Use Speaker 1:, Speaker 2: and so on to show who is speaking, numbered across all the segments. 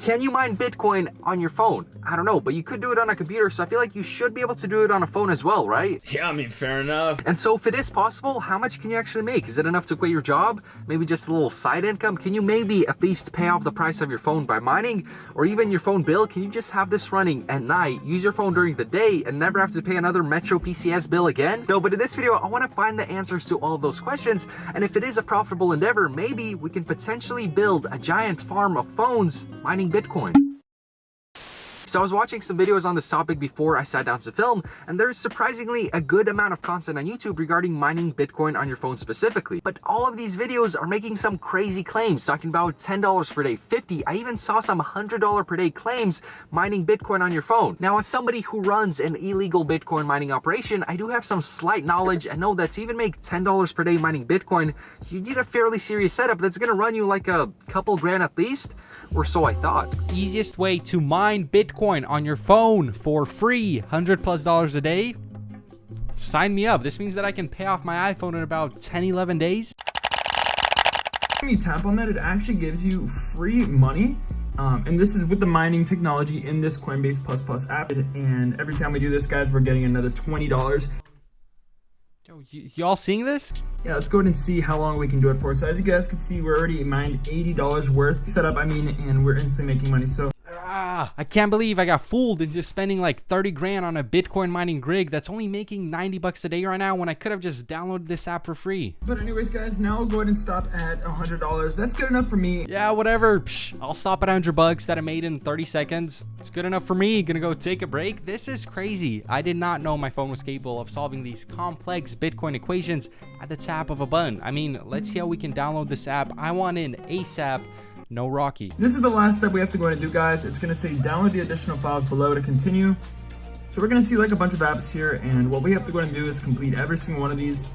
Speaker 1: Can you mine Bitcoin on your phone? I don't know, but you could do it on a computer, so I feel like you should be able to do it on a phone as well, right?
Speaker 2: Yeah, I mean, fair enough.
Speaker 1: And so if it is possible, how much can you actually make? Is it enough to quit your job? Maybe just a little side income? Can you maybe at least pay off the price of your phone by mining? Or even your phone bill? Can you just have this running at night, use your phone during the day, and never have to pay another Metro PCS bill again? No, but in this video, I want to find the answers to all of those questions. And if it is a profitable endeavor, maybe we can potentially build a giant farm of phones mining Bitcoin. So I was watching some videos on this topic before I sat down to film, and there's surprisingly a good amount of content on YouTube regarding mining Bitcoin on your phone specifically. But all of these videos are making some crazy claims, talking about $10 per day, $50. I even saw some $100 per day claims mining Bitcoin on your phone. Now, as somebody who runs an illegal Bitcoin mining operation, I do have some slight knowledge and know that to even make $10 per day mining Bitcoin, you need a fairly serious setup that's gonna run you like a couple grand at least, or so I thought.
Speaker 3: Easiest way to mine Bitcoin on your phone for free, $100+ a day. Sign me up. This means that I can pay off my iPhone in about 10-11 days.
Speaker 4: When you tap on that, it actually gives you free money. And this is with the mining technology in this Coinbase Plus app. And every time we do this, guys, we're getting another $20.
Speaker 3: Y'all seeing this?
Speaker 4: Yeah, let's go ahead and see how long we can do it for. So as you guys can see, we're already mined $80 worth setup, and we're instantly making money. So
Speaker 3: I can't believe I got fooled into spending like 30 grand on a Bitcoin mining rig that's only making 90 bucks a day right now when I could have just downloaded this app for free.
Speaker 4: But anyways, guys, now we'll go ahead and stop at $100. That's good enough for me.
Speaker 3: Yeah, whatever. Psh, I'll stop at 100 bucks that I made in 30 seconds. It's good enough for me. Gonna go take a break. This is crazy. I did not know my phone was capable of solving these complex Bitcoin equations at the tap of a button. I mean, let's see how we can download this app. I want in ASAP. No Rocky.
Speaker 4: This is the last step we have to go ahead and do, guys. It's gonna say download the additional files below to continue. So we're gonna see like a bunch of apps here, and what we have to go ahead and do is complete every single one of these.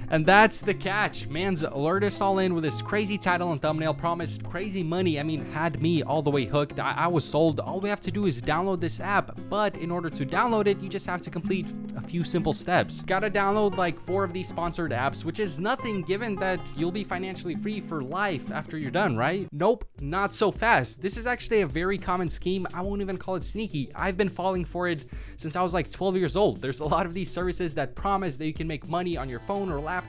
Speaker 3: And that's the catch. Man's lured us all in with this crazy title and thumbnail, promised crazy money. I mean, had me all the way hooked. I was sold. All we have to do is download this app. But in order to download it, you just have to complete a few simple steps. Gotta download like 4 of these sponsored apps, which is nothing given that you'll be financially free for life after you're done, right? Nope, not so fast. This is actually a very common scheme. I won't even call it sneaky. I've been falling for it since I was like 12 years old. There's a lot of these services that promise that you can make money on your phone or laptop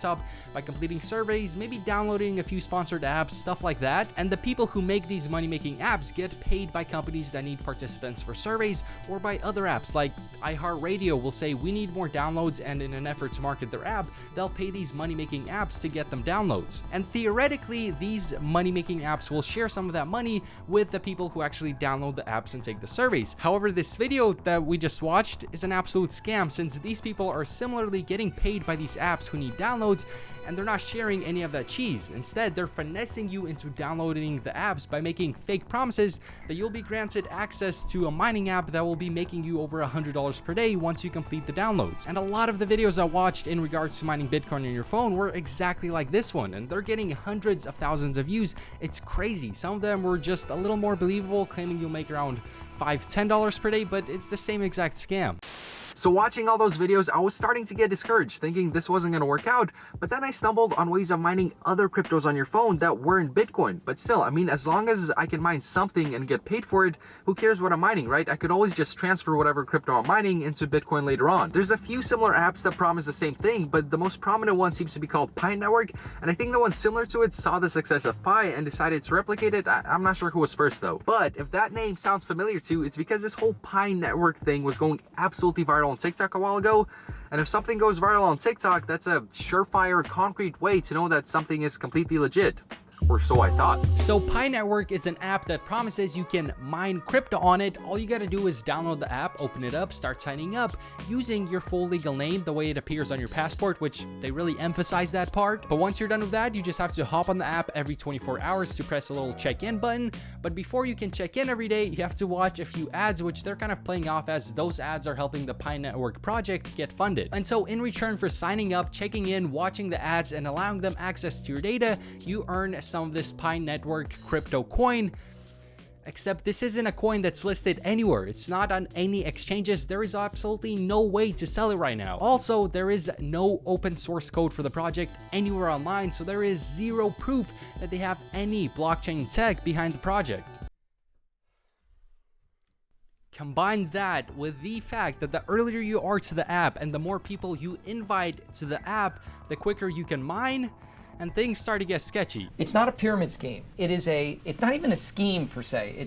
Speaker 3: by completing surveys, maybe downloading a few sponsored apps, stuff like that. And the people who make these money-making apps get paid by companies that need participants for surveys, or by other apps like iHeartRadio will say we need more downloads, and in an effort to market their app, they'll pay these money-making apps to get them downloads. And theoretically, these money-making apps will share some of that money with the people who actually download the apps and take the surveys. However, this video that we just watched is an absolute scam, since these people are similarly getting paid by these apps who need downloads, and they're not sharing any of that cheese. Instead, they're finessing you into downloading the apps by making fake promises that you'll be granted access to a mining app that will be making you over $100 per day once you complete the downloads. And a lot of the videos I watched in regards to mining Bitcoin on your phone were exactly like this one, and they're getting hundreds of thousands of views. It's crazy. Some of them were just a little more believable, claiming you'll make around $5–10 per day, but it's the same exact scam.
Speaker 1: So watching all those videos, I was starting to get discouraged, thinking this wasn't going to work out, but then I stumbled on ways of mining other cryptos on your phone that weren't Bitcoin. But still, I mean, as long as I can mine something and get paid for it, who cares what I'm mining, right? I could always just transfer whatever crypto I'm mining into Bitcoin later on. There's a few similar apps that promise the same thing, but the most prominent one seems to be called Pi Network, and I think the one similar to it saw the success of Pi and decided to replicate it. I'm not sure who was first though. But if that name sounds familiar to you, it's because this whole Pi Network thing was going absolutely viral on TikTok a while ago. And if something goes viral on TikTok, that's a surefire, concrete way to know that something is completely legit. Or so I thought.
Speaker 3: So Pi Network is an app that promises you can mine crypto on it. All you gotta do is download the app, open it up, start signing up using your full legal name, the way it appears on your passport, which they really emphasize that part. But once you're done with that, you just have to hop on the app every 24 hours to press a little check-in button. But before you can check in every day, you have to watch a few ads, which they're kind of playing off as those ads are helping the Pi Network project get funded. And so in return for signing up, checking in, watching the ads, and allowing them access to your data, you earn some of this Pi Network crypto coin. Except this isn't a coin that's listed anywhere. It's not on any exchanges. There is absolutely no way to sell it right now. Also, there is no open source code for the project anywhere online, so there is zero proof that they have any blockchain tech behind the project. combine that with the fact that the earlier you are to the app and the more people you invite to the app, the quicker you can mine, and things start to get sketchy.
Speaker 2: It's not a pyramid scheme. It's not even a scheme per se.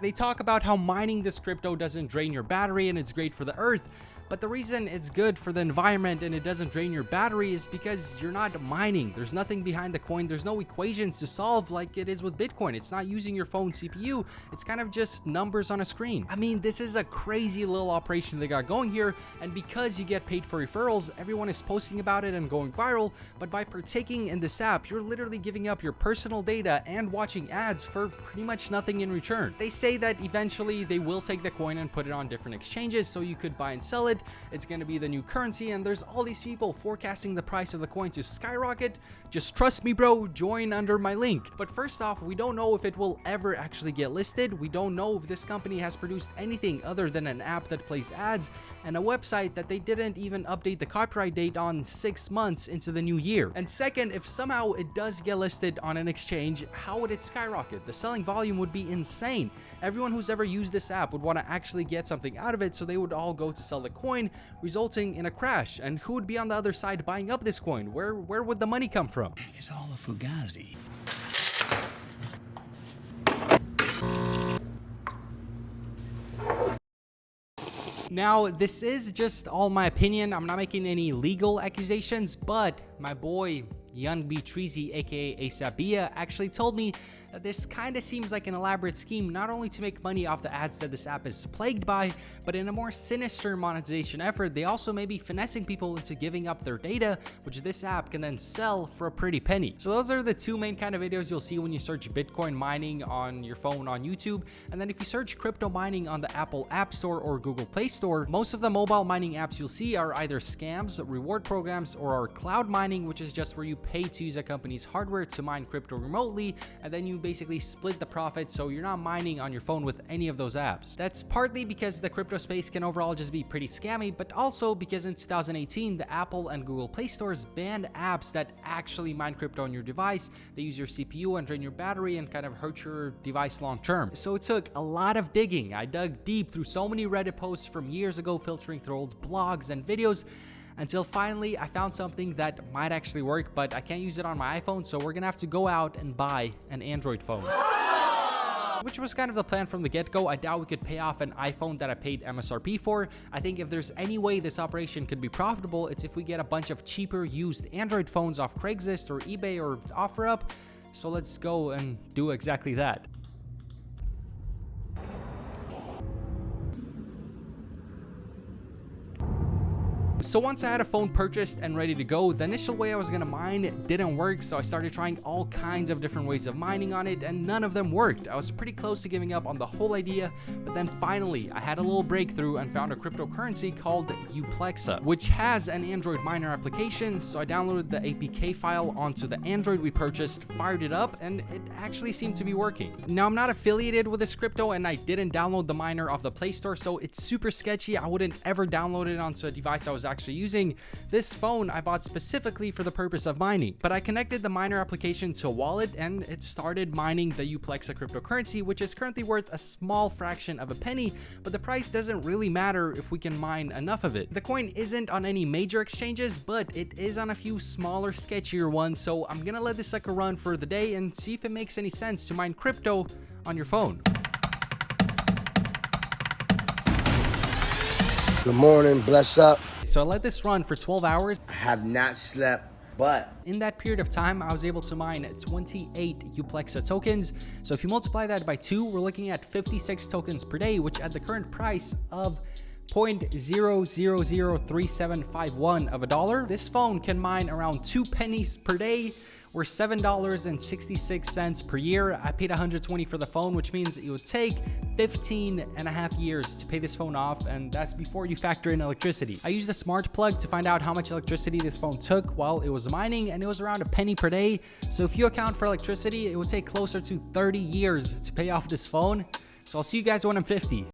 Speaker 3: They talk about how mining this crypto doesn't drain your battery and it's great for the earth. But the reason it's good for the environment and it doesn't drain your battery is because you're not mining. There's nothing behind the coin. There's no equations to solve like it is with Bitcoin. It's not using your phone CPU. It's kind of just numbers on a screen. I mean, this is a crazy little operation they got going here. And because you get paid for referrals, everyone is posting about it and going viral. But by partaking in this app, you're literally giving up your personal data and watching ads for pretty much nothing in return. They say that eventually they will take the coin and put it on different exchanges so you could buy and sell it. It's going to be the new currency, and there's all these people forecasting the price of the coin to skyrocket. Just trust me, bro, join under my link. But first off, we don't know if it will ever actually get listed. We don't know if this company has produced anything other than an app that plays ads and a website that they didn't even update the copyright date on 6 months into the new year. And second, if somehow it does get listed on an exchange, how would it skyrocket? The selling volume would be insane. Everyone who's ever used this app would want to actually get something out of it, so they would all go to sell the coin, resulting in a crash. And who would be on the other side buying up this coin? Where would the money come from?
Speaker 5: It's all a fugazi.
Speaker 3: Now, this is just all my opinion. I'm not making any legal accusations, but my boy Young B Treasy, aka Asapia, actually told me that this kind of seems like an elaborate scheme not only to make money off the ads that this app is plagued by, but in a more sinister monetization effort, they also may be finessing people into giving up their data, which this app can then sell for a pretty penny. So those are the two main kind of videos you'll see when you search Bitcoin mining on your phone on YouTube. And then if you search crypto mining on the Apple App Store or Google Play Store, most of the mobile mining apps you'll see are either scams, reward programs, or are cloud mining, which is just where you pay to use a company's hardware to mine crypto remotely, and then you basically split the profit, so you're not mining on your phone with any of those apps. That's partly because the crypto space can overall just be pretty scammy, but also because in 2018, the Apple and Google Play Stores banned apps that actually mine crypto on your device. They use your CPU and drain your battery and kind of hurt your device long term. So it took a lot of digging. I dug deep through so many Reddit posts from years ago, filtering through old blogs and videos, until finally I found something that might actually work, but I can't use it on my iPhone, so we're gonna have to go out and buy an Android phone. Which was kind of the plan from the get-go. I doubt we could pay off an iPhone that I paid MSRP for. I think if there's any way this operation could be profitable, it's if we get a bunch of cheaper used Android phones off Craigslist or eBay or OfferUp. So let's go and do exactly that. So once I had a phone purchased and ready to go, the initial way I was gonna mine didn't work, so I started trying all kinds of different ways of mining on it, and none of them worked. I was pretty close to giving up on the whole idea, but then finally I had a little breakthrough and found a cryptocurrency called Uplexa, which has an Android miner application. So I downloaded the APK file onto the Android we purchased, fired it up, and it actually seemed to be working. Now, I'm not affiliated with this crypto and I didn't download the miner off the Play Store, so it's super sketchy. I wouldn't ever download it onto a device I was actually using. This phone I bought specifically for the purpose of mining, but I connected the miner application to a wallet and it started mining the Uplexa cryptocurrency, which is currently worth a small fraction of a penny, but the price doesn't really matter if we can mine enough of it. The coin isn't on any major exchanges, but it is on a few smaller, sketchier ones, so I'm gonna let this sucker run for the day and see if it makes any sense to mine crypto on your phone.
Speaker 6: Good morning, bless up.
Speaker 3: So I let this run for 12 hours.
Speaker 6: I have not slept, but
Speaker 3: In that period of time, I was able to mine 28 Uplexa tokens. So if you multiply that by 2, we're looking at 56 tokens per day, which at the current price of 0.0003751 of a dollar, this phone can mine around 2 pennies per day, or $7.66 per year. I paid $120 for the phone, which means it would take 15.5 years to pay this phone off, and that's before you factor in electricity. I used a smart plug to find out how much electricity this phone took while it was mining, and it was around a penny per day. So if you account for electricity, it would take closer to 30 years to pay off this phone. So I'll see you guys when I'm 50.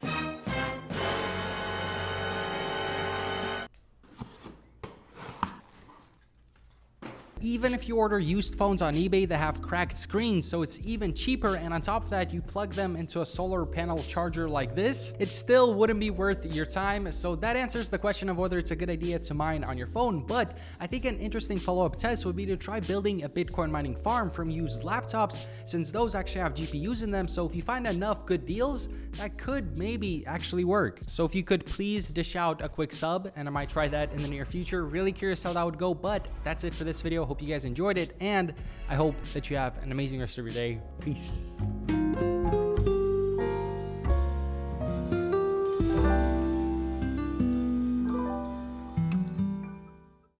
Speaker 3: even if you order used phones on eBay that have cracked screens, so it's even cheaper, and on top of that, you plug them into a solar panel charger like this, it still wouldn't be worth your time. So that answers the question of whether it's a good idea to mine on your phone. But I think an interesting follow-up test would be to try building a Bitcoin mining farm from used laptops, since those actually have GPUs in them. So if you find enough good deals, that could maybe actually work. So if you could please dish out a quick sub, and I might try that in the near future. Really curious how that would go, but that's it for this video. Hope you guys enjoyed it, and I hope that you have an amazing rest of your day. Peace.